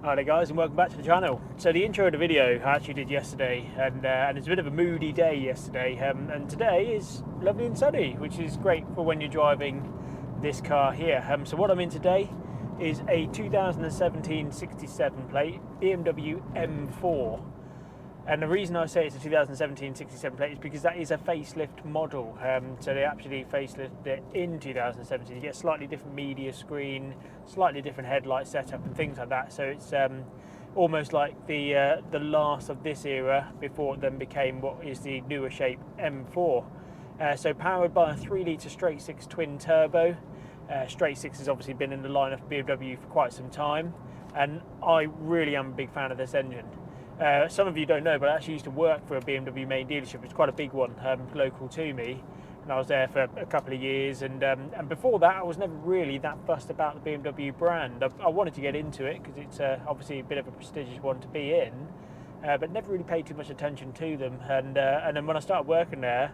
Hi there guys, and welcome back to the channel. So the intro of the video I actually did yesterday, and it's a bit of a moody day yesterday, and today is lovely and sunny, which is great for when you're driving this car here. So what I'm in today is a 2017 67 plate BMW M4. And the reason I say it's a 2017 67 plate is because that is a facelift model. So they actually facelifted it in 2017. You get a slightly different media screen, slightly different headlight setup and things like that. So it's almost like the last of this era before it then became what is the newer shape M4. So powered by a 3-litre straight six twin turbo. Straight six has obviously been in the line of BMW for quite some time, and I really am a big fan of this engine. Some of you don't know, but I actually used to work for a BMW main dealership. It's quite a big one, local to me, and I was there for a couple of years. And before that, I was never really that fussed about the BMW brand. I wanted to get into it because it's obviously a bit of a prestigious one to be in, but never really paid too much attention to them. And then when I started working there,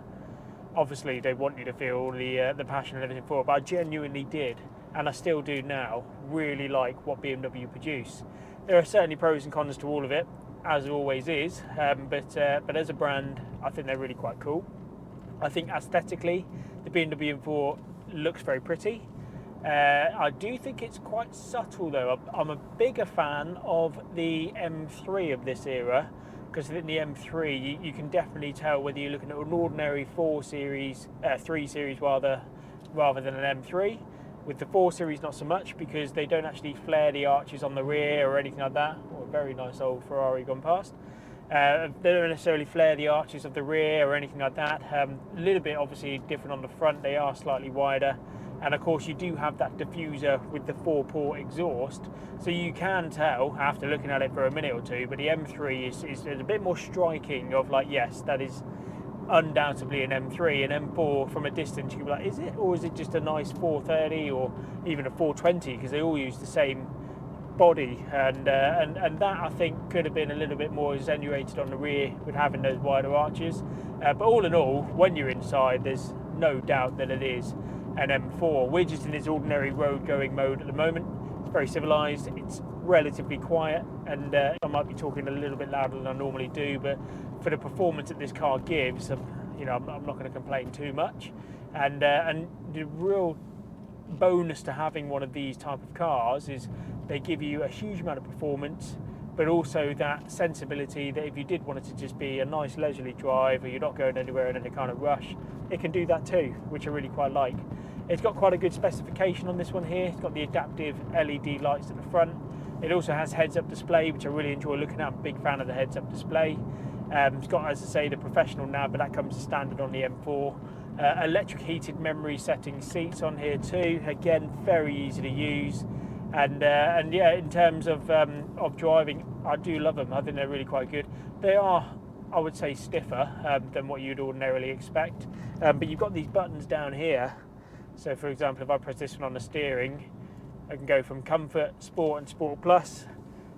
obviously they want you to feel all the passion and everything for it, but I genuinely did, and I still do now, really like what BMW produce. There are certainly pros and cons to all of it, as there always is, but as a brand, I think they're really quite cool. I think aesthetically, the BMW M4 looks very pretty. I do think it's quite subtle though. I'm a bigger fan of the M3 of this era, because in the M3 you can definitely tell whether you're looking at an ordinary 3 series rather than an M3. With the 4 Series, not so much, because they don't actually flare the arches on the rear or anything like that. Oh, a very nice old Ferrari gone past. They don't necessarily flare the arches of the rear or anything like that. A little bit obviously different on the front, they are slightly wider. And of course you do have that diffuser with the 4-port exhaust. So you can tell, after looking at it for a minute or two, but the M3 is a bit more striking of like, yes, that is undoubtedly an M3. An M4 from a distance you can be like, is it, or is it just a nice 430 or even a 420, because they all use the same body, and that I think could have been a little bit more accentuated on the rear with having those wider arches, but all in all, when you're inside, there's no doubt that it is an M4. We're just in its ordinary road going mode at the moment. It's very civilized, it's relatively quiet, and I might be talking a little bit louder than I normally do, but for the performance that this car gives, I'm not going to complain too much. And the real bonus to having one of these type of cars is they give you a huge amount of performance, but also that sensibility that if you did want it to just be a nice leisurely drive, or you're not going anywhere in any kind of rush, it can do that too, which I really quite like. It's got quite a good specification on this one here. It's got the adaptive LED lights at the front. It also has heads-up display, which I really enjoy looking at. I'm a big fan of the heads-up display. It's got, as I say, the professional nav, but that comes as standard on the M4. Electric heated memory setting seats on here too. Again, very easy to use. And yeah, in terms of driving, I do love them. I think they're really quite good. They are, I would say, stiffer than what you'd ordinarily expect. But you've got these buttons down here. So for example, if I press this one on the steering, I can go from Comfort, Sport and Sport Plus.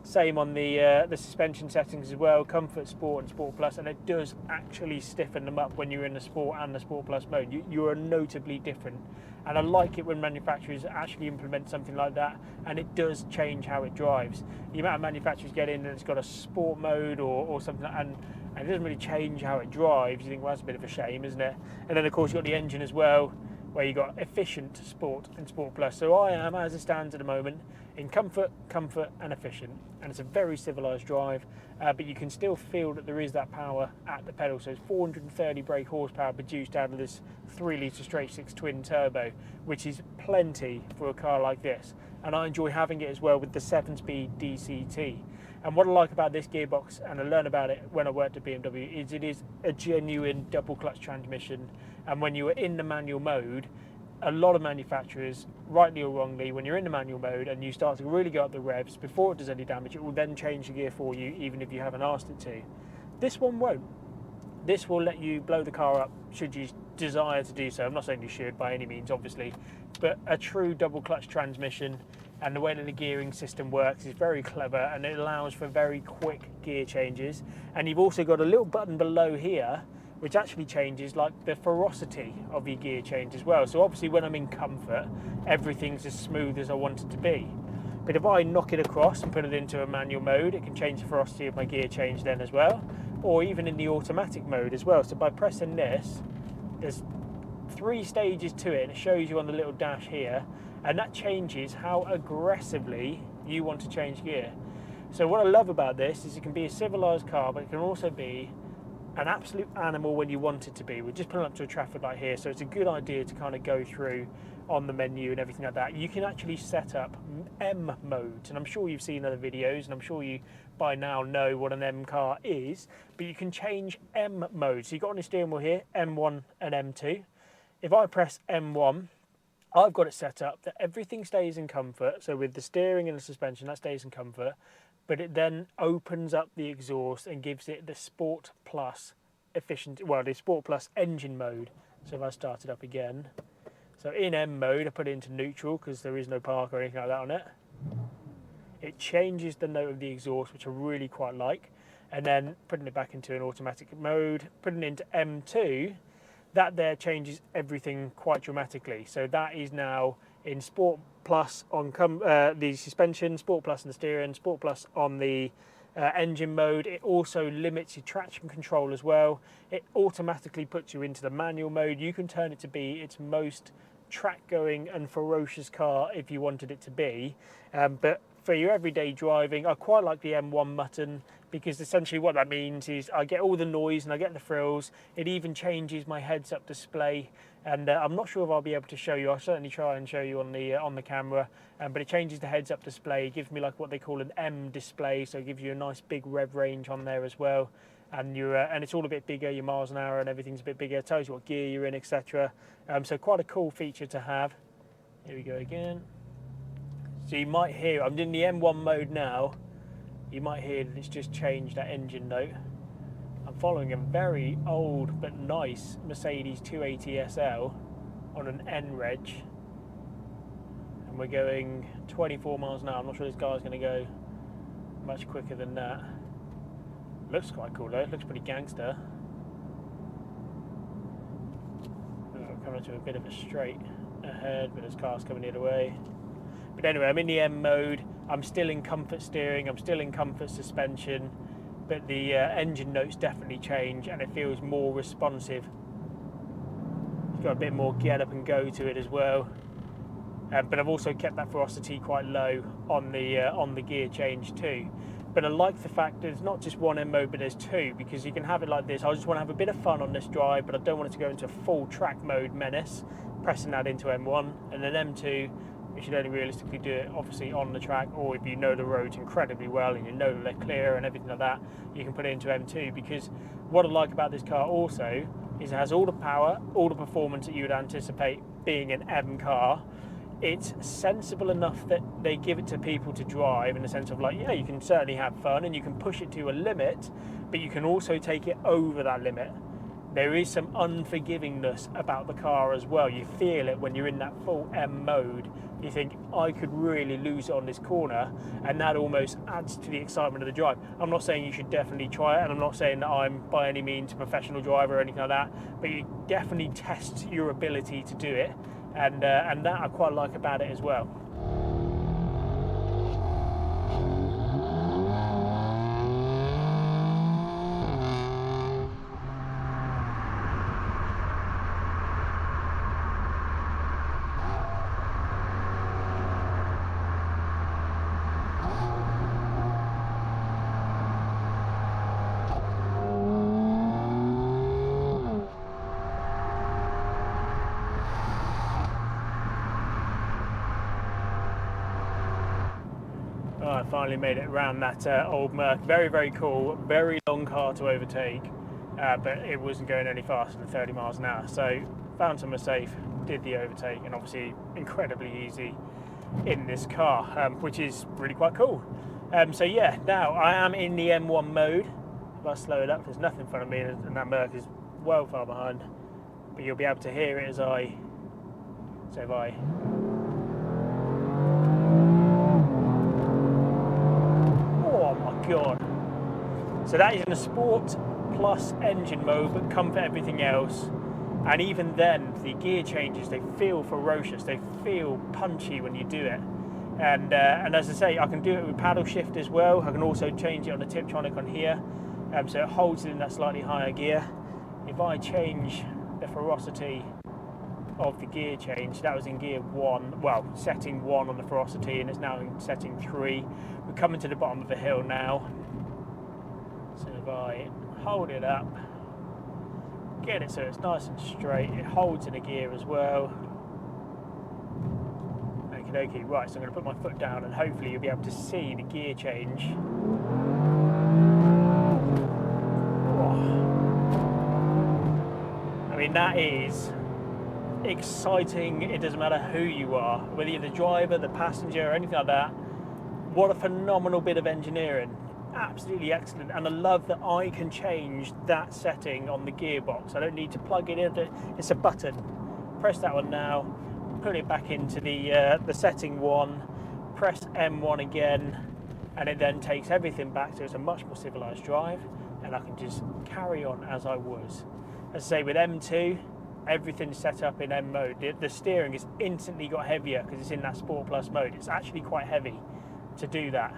Same on the suspension settings as well, Comfort, Sport and Sport Plus, and it does actually stiffen them up when you're in the Sport and the Sport Plus mode. You are notably different, and I like it when manufacturers actually implement something like that, and it does change how it drives. The amount of manufacturers get in and it's got a Sport mode or something, and it doesn't really change how it drives. You think, well, that's a bit of a shame, isn't it? And then of course you've got the engine as well, where you got efficient, Sport and Sport Plus. So I am, as it stands at the moment, in comfort and efficient, and it's a very civilized drive, but you can still feel that there is that power at the pedal. So it's 430 brake horsepower produced out of this 3-litre straight six twin turbo, which is plenty for a car like this, and I enjoy having it as well with the 7-speed DCT. And what I like about this gearbox, and I learned about it when I worked at BMW, is it is a genuine double clutch transmission. And when you are in the manual mode, a lot of manufacturers, rightly or wrongly, when you're in the manual mode and you start to really go up the revs before it does any damage, it will then change the gear for you, even if you haven't asked it to. This one won't. This will let you blow the car up should you desire to do so. I'm not saying you should by any means, obviously, but a true double clutch transmission, and the way that the gearing system works is very clever, and it allows for very quick gear changes. And you've also got a little button below here which actually changes like the ferocity of your gear change as well. So obviously when I'm in comfort, everything's as smooth as I want it to be. But if I knock it across and put it into a manual mode, it can change the ferocity of my gear change then as well, or even in the automatic mode as well. So by pressing this, there's 3 stages to it, and it shows you on the little dash here, and that changes how aggressively you want to change gear. So what I love about this is it can be a civilized car, but it can also be an absolute animal when you want it to be. We're just pulling up to a traffic light here, so it's a good idea to kind of go through on the menu and everything like that. You can actually set up M modes, and I'm sure you've seen other videos, and I'm sure you by now know what an M car is, but you can change M modes. So you've got on the steering wheel here, M1 and M2. If I press M1, I've got it set up that everything stays in comfort, so with the steering and the suspension, that stays in comfort, but it then opens up the exhaust and gives it the Sport Plus efficient, well, the Sport Plus engine mode. So if I start it up again, so in M mode, I put it into neutral because there is no park or anything like that on it. It changes the note of the exhaust, which I really quite like, and then putting it back into an automatic mode, putting it into M2, that there changes everything quite dramatically. So that is now in Sport Plus on the suspension, Sport Plus on the steering, Sport Plus on the engine mode. It also limits your traction control as well. It automatically puts you into the manual mode. You can turn it to be its most track going and ferocious car if you wanted it to be, but for your everyday driving, I quite like the M1 button, because essentially what that means is I get all the noise and I get the frills. It even changes my heads-up display, and I'm not sure if I'll be able to show you. I'll certainly try and show you on the camera, but it changes the heads-up display. It gives me like what they call an M display, so it gives you a nice big rev range on there as well, and and it's all a bit bigger. Your miles an hour and everything's a bit bigger. It tells you what gear you're in, etc. So quite a cool feature to have. Here we go again. So you might hear, I'm in the M1 mode now, you might hear that it's just changed that engine note. I'm following a very old but nice Mercedes 280 SL on an N reg, and we're going 24 miles an hour. I'm not sure this guy's going to go much quicker than that. Looks quite cool though, it looks pretty gangster. Coming to a bit of a straight ahead, but there's cars coming the other way. But anyway, I'm in the M mode, I'm still in comfort steering, I'm still in comfort suspension, but the engine notes definitely change and it feels more responsive. It's got a bit more get up and go to it as well. But I've also kept that ferocity quite low on the gear change too. But I like the fact that it's not just one M mode, but there's 2, because you can have it like this. I just want to have a bit of fun on this drive, but I don't want it to go into full track mode menace, pressing that into M1, and then M2, you should only realistically do it obviously on the track, or if you know the roads incredibly well and you know that they're clear and everything like that, you can put it into M2. Because what I like about this car also is it has all the power, all the performance that you would anticipate being an M car. It's sensible enough that they give it to people to drive, in the sense of like, yeah, you can certainly have fun and you can push it to a limit, but you can also take it over that limit. There is some unforgivingness about the car as well. You feel it when you're in that full M mode. You think, I could really lose it on this corner, and that almost adds to the excitement of the drive. I'm not saying you should definitely try it, and I'm not saying that I'm by any means a professional driver or anything like that, but you definitely test your ability to do it, and that I quite like about it as well. I finally made it around that old Merc. Very, very cool, very long car to overtake, but it wasn't going any faster than 30 miles an hour. So found somewhere safe, did the overtake, and obviously incredibly easy in this car, which is really quite cool. So yeah, now I am in the M1 mode. If I slow it up, there's nothing in front of me, and that Merc is well far behind, but you'll be able to hear it as I, so if I, God. So that is in a Sport Plus engine mode, but comfort everything else. And even then, the gear changes, they feel ferocious, they feel punchy when you do it. And as I say, I can do it with paddle shift as well. I can also change it on the Tiptronic on here, so it holds it in that slightly higher gear. If I change the ferocity of the gear change, that was in gear 1, well, setting 1 on the ferocity, and it's now in setting 3. We're coming to the bottom of the hill now, so if I hold it up, get it so it's nice and straight, it holds in a gear as well. Okay, right, so I'm going to put my foot down and hopefully you'll be able to see the gear change. I mean, that is exciting. It doesn't matter who you are, whether you're the driver, the passenger, or anything like that. What a phenomenal bit of engineering. Absolutely excellent. And I love that I can change that setting on the gearbox. I don't need to plug it in. It's a button. Press that one now, put it back into the setting 1, press M1 again, and it then takes everything back, so it's a much more civilized drive, and I can just carry on as I was. As I say, with M2, everything's set up in M mode. The steering has instantly got heavier because it's in that Sport Plus mode. It's actually quite heavy to do that,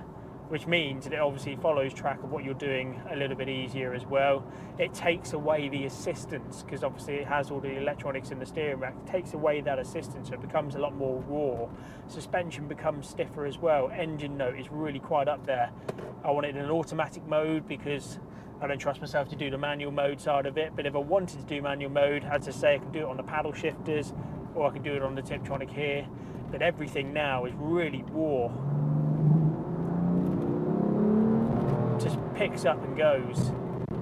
which means that it obviously follows track of what you're doing a little bit easier as well. It takes away the assistance, because obviously it has all the electronics in the steering rack. It takes away that assistance, so it becomes a lot more raw. Suspension becomes stiffer as well. Engine note is really quite up there. I want it in an automatic mode because I don't trust myself to do the manual mode side of it, but if I wanted to do manual mode, as I say, I can do it on the paddle shifters, or I can do it on the Tiptronic here, but everything now is really raw. Just picks up and goes.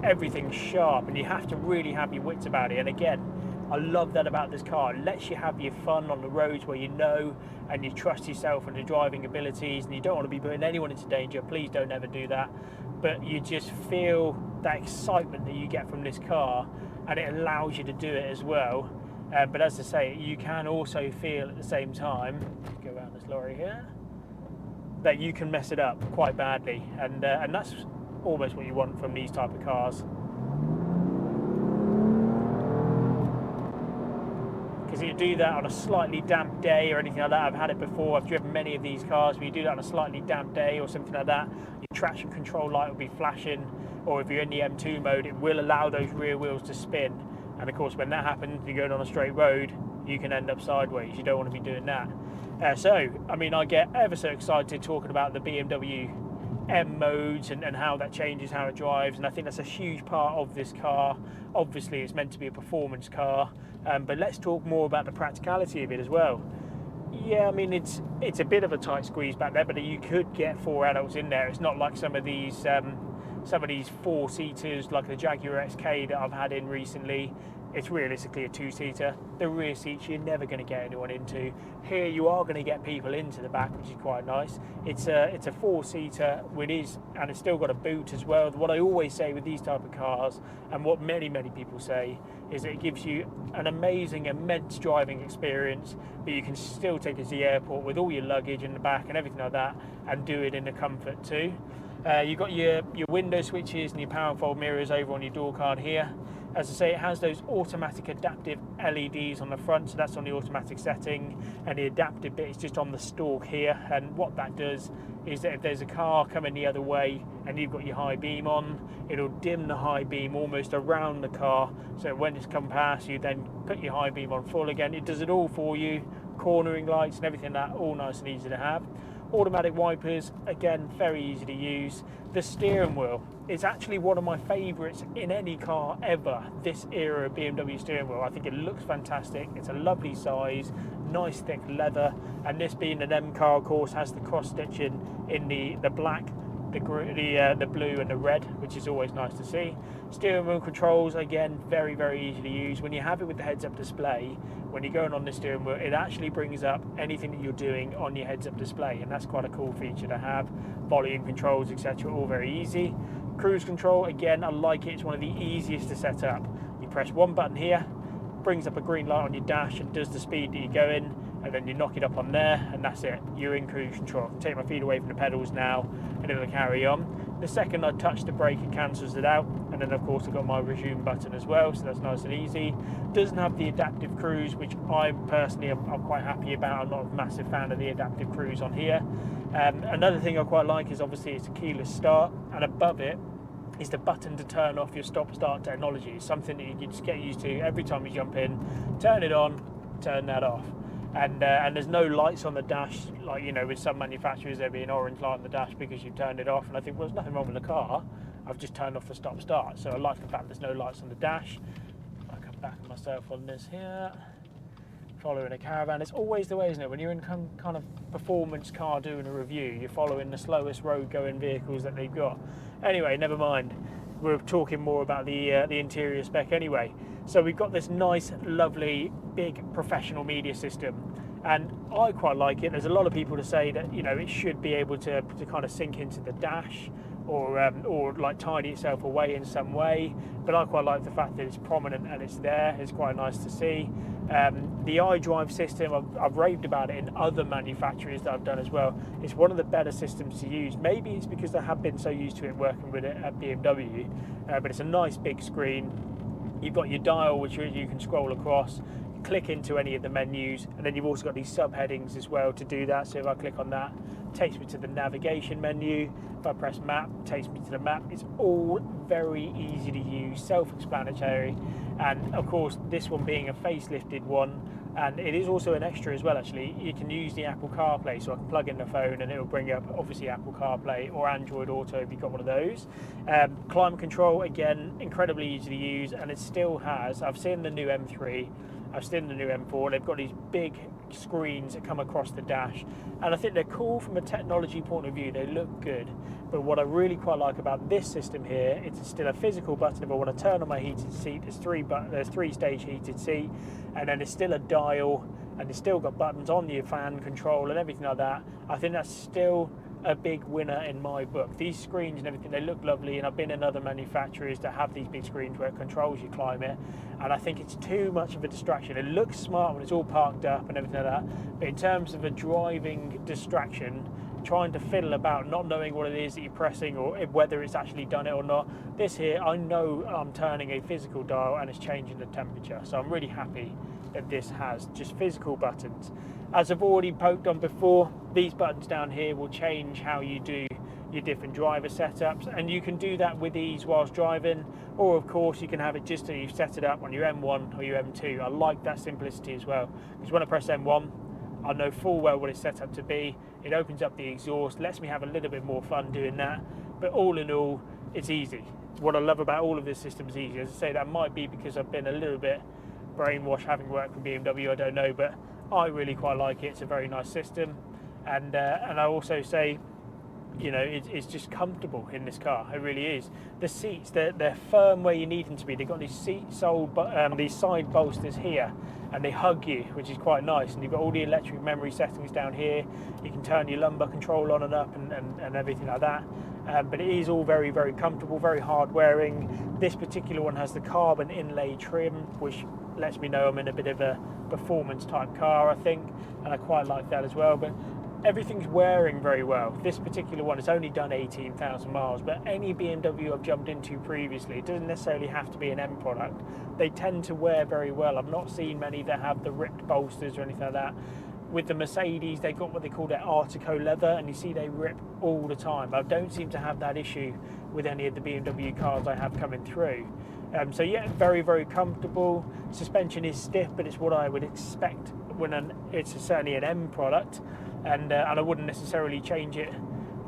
Everything's sharp, and you have to really have your wits about it. And again, I love that about this car. It lets you have your fun on the roads where you know and you trust yourself and your driving abilities, and you don't want to be putting anyone into danger. Please don't ever do that. But you just feel that excitement that you get from this car, and it allows you to do it as well. But as I say, you can also feel at the same time, go around this lorry here, that you can mess it up quite badly, and that's almost what you want from these type of cars. Because you do that on a slightly damp day or anything like that. I've had it before. I've driven many of these cars. But you do that on a slightly damp day or something like that, your traction control light will be flashing, or if you're in the M2 mode, it will allow those rear wheels to spin. And of course, when that happens, you're going on a straight road, you can end up sideways. You don't want to be doing that. So, I mean, I get ever so excited talking about the BMW M modes and how that changes how it drives, and I think that's a huge part of this car. Obviously, it's meant to be a performance car, but let's talk more about the practicality of it as well. Yeah, I mean, it's a bit of a tight squeeze back there, but you could get 4 adults in there. It's not like some of these 4-seaters like the Jaguar XK that I've had in recently. It's realistically a 2-seater. The rear seats you're never going to get anyone into. Here you are going to get people into the back, which is quite nice. It's a 4-seater, and it's still got a boot as well. What I always say with these type of cars, and what many people say, is that it gives you an amazing, immense driving experience, but you can still take it to the airport with all your luggage in the back and everything like that, and do it in the comfort too. You've got your window switches and your power and fold mirrors over on your door card here. As I say, it has those automatic adaptive LEDs on the front, so that's on the automatic setting, and the adaptive bit is just on the stalk here. And what that does is that if there's a car coming the other way and you've got your high beam on, it'll dim the high beam almost around the car, so when it's come past you, then put your high beam on full again. It does it all for you. Cornering lights and everything like that, all nice and easy to have. Automatic wipers, again, very easy to use. The steering wheel is actually one of my favourites in any car ever, this era of BMW steering wheel. I think it looks fantastic. It's a lovely size, nice thick leather, and this being an M car, of course, has the cross stitching in the black, the blue and the red, which is always nice to see. Steering wheel controls, again, very easy to use. When you have it with the heads-up display, when you're going on the steering wheel, it actually brings up anything that you're doing on your heads-up display, and that's quite a cool feature to have. Volume controls, etc., all very easy. Cruise control, again, I like it. It's one of the easiest to set up. You press one button here, brings up a green light on your dash and does the speed that you're going, and then you knock it up on there, and that's it. You're in cruise control. Take my feet away from the pedals now, and it'll carry on. The second I touch the brake, it cancels it out. And then of course I've got my resume button as well, so that's nice and easy. Doesn't have the adaptive cruise, which I personally am quite happy about. I'm not a massive fan of the adaptive cruise on here. Another thing I quite like is obviously it's a keyless start, and above it is the button to turn off your stop-start technology. It's something that you just get used to every time you jump in. Turn it on, turn that off. And there's no lights on the dash, like, you know, with some manufacturers there'll be an orange light on the dash because you've turned it off, and I think, well, there's nothing wrong with the car, I've just turned off the stop-start. So I like the fact there's no lights on the dash. I come back myself on this here, following a caravan. It's always the way, isn't it? When you're in kind of performance car doing a review, you're following the slowest road going vehicles that they've got. Anyway, never mind. We're talking more about the interior spec anyway. So we've got this nice, lovely, big professional media system, and I quite like it. There's a lot of people to say that, you know, it should be able to kind of sink into the dash, or like tidy itself away in some way, but I quite like the fact that it's prominent and it's there. It's quite nice to see. The iDrive system, I've raved about it in other manufacturers that I've done as well. It's one of the better systems to use. Maybe it's because I have been so used to it working with it at BMW, but it's a nice big screen. You've got your dial, which you can scroll across, click into any of the menus, and then you've also got these subheadings as well to do that. So if I click on that, it takes me to the navigation menu. If I press map, it takes me to the map. It's all very easy to use, self-explanatory, and of course this one being a facelifted one, and it is also an extra as well actually, you can use the Apple CarPlay, so I can plug in the phone and it will bring up obviously Apple CarPlay or Android Auto if you've got one of those. Climate control, again, incredibly easy to use, and it still has, I've seen the new M3, I've seen the new M4, they've got these big screens that come across the dash, and I think they're cool from a technology point of view, they look good. But what I really quite like about this system here, it's still a physical button. If I want to turn on my heated seat, there's three stage heated seat, and then there's still a dial, and it's still got buttons on your fan control and everything like that. I think that's still a big winner in my book. These screens and everything, they look lovely, and I've been in other manufacturers that have these big screens where it controls your climate, and I think it's too much of a distraction. It looks smart when it's all parked up and everything like that, but in terms of a driving distraction, trying to fiddle about, not knowing what it is that you're pressing or whether it's actually done it or not, this here, I know I'm turning a physical dial and it's changing the temperature, so I'm really happy that this has just physical buttons. As I've already poked on before, these buttons down here will change how you do your different driver setups, and you can do that with ease whilst driving, or of course you can have it just so you've set it up on your M1 or your M2. I like that simplicity as well, because when I press M1, I know full well what it's set up to be. It opens up the exhaust, lets me have a little bit more fun doing that, but all in all, it's easy. What I love about all of this system is easy. As I say, that might be because I've been a little bit brainwashed having worked for BMW, I don't know, but I really quite like it. It's a very nice system, and I also say, you know, it's just comfortable in this car. It really is. The seats, they're firm where you need them to be. They've got these these side bolsters here, and they hug you, which is quite nice. And you've got all the electric memory settings down here. You can turn your lumbar control on and up and everything like that. But it is all very, very comfortable, very hard wearing. This particular one has the carbon inlay trim, which lets me know I'm in a bit of a performance type car, I think, and I quite like that as well. But everything's wearing very well. This particular one has only done 18,000 miles, but any BMW I've jumped into previously, it doesn't necessarily have to be an M product, they tend to wear very well. I've not seen many that have the ripped bolsters or anything like that. With the Mercedes, they've got what they call their Artico leather, and you see they rip all the time. I don't seem to have that issue with any of the BMW cars I have coming through. So yeah, very, very comfortable. Suspension is stiff, but it's what I would expect when it's certainly an M product, and I wouldn't necessarily change it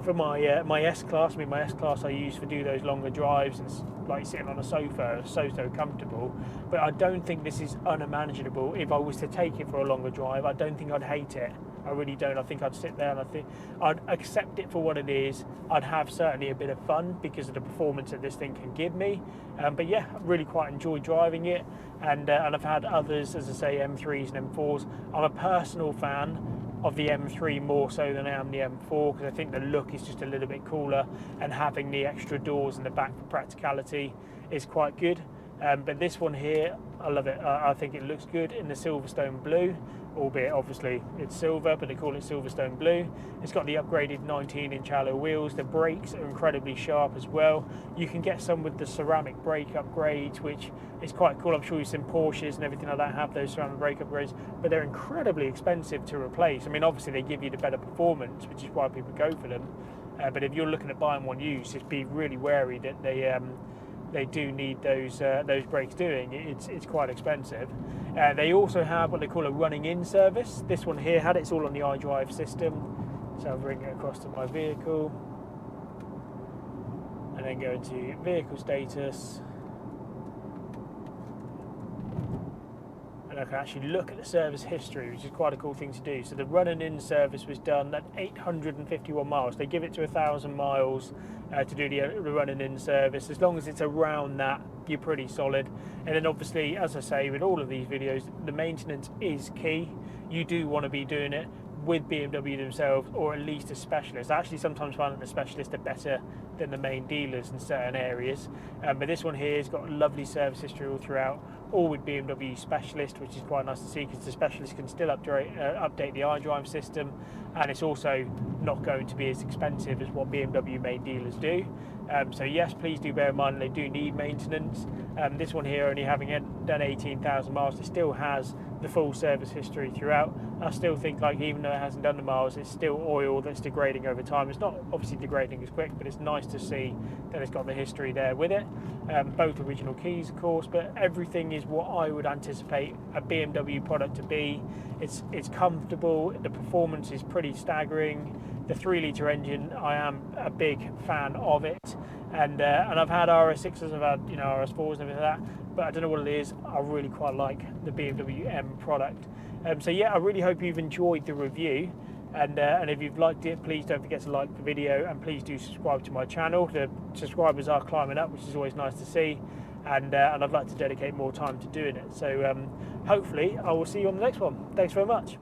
for my my S-Class. I mean, my S-Class I use for do those longer drives, and it's like sitting on a sofa, so comfortable. But I don't think this is unimaginable. If I was to take it for a longer drive, I don't think I'd hate it. I really don't. I think I'd sit there and I think I'd accept it for what it is. I'd have certainly a bit of fun because of the performance that this thing can give me. But yeah, I really quite enjoy driving it. And I've had others, as I say, M3s and M4s. I'm a personal fan of the M3 more so than I am the M4, because I think the look is just a little bit cooler, and having the extra doors in the back for practicality is quite good. But this one here, I love it. I think it looks good in the Silverstone blue, albeit obviously it's silver, but they call it Silverstone Blue. It's got the upgraded 19-inch alloy wheels. The brakes are incredibly sharp as well. You can get some with the ceramic brake upgrades, which is quite cool. I'm sure you've seen Porsches and everything like that have those ceramic brake upgrades, but they're incredibly expensive to replace. I mean, obviously they give you the better performance, which is why people go for them. But if you're looking at buying one used, just be really wary that they do need those brakes doing. It's quite expensive. They also have what they call a running-in service. This one here had it's all on the iDrive system. So I'll bring it across to my vehicle, and then go into vehicle status. And I can actually look at the service history, which is quite a cool thing to do. So the running-in service was done at 851 miles. They give it to 1,000 miles to do the running-in service. As long as it's around that, you're pretty solid. And then obviously, as I say, with all of these videos, the maintenance is key. You do want to be doing it with BMW themselves, or at least a specialist. I actually sometimes find that the specialists are better than the main dealers in certain areas. But this one here has got a lovely service history all throughout, all with BMW specialist, which is quite nice to see, because the specialist can still update the iDrive system, and it's also not going to be as expensive as what BMW main dealers do. So yes, please do bear in mind they do need maintenance. This one here, only having done 18,000 miles, it still has the full service history throughout. I still think, like, even though it hasn't done the miles, it's still oil that's degrading over time. It's not obviously degrading as quick, but it's nice to see that it's got the history there with it. Both original keys, of course, but everything is what I would anticipate a BMW product to be. It's comfortable, the performance is pretty staggering. The 3-litre engine, I am a big fan of it, and I've had RS6s, I've had RS4s and everything like that, but I don't know what it is. I really quite like the BMW M product. So yeah, I really hope you've enjoyed the review, and if you've liked it, please don't forget to like the video, and please do subscribe to my channel. The subscribers are climbing up, which is always nice to see, and I'd like to dedicate more time to doing it. So hopefully I will see you on the next one. Thanks very much.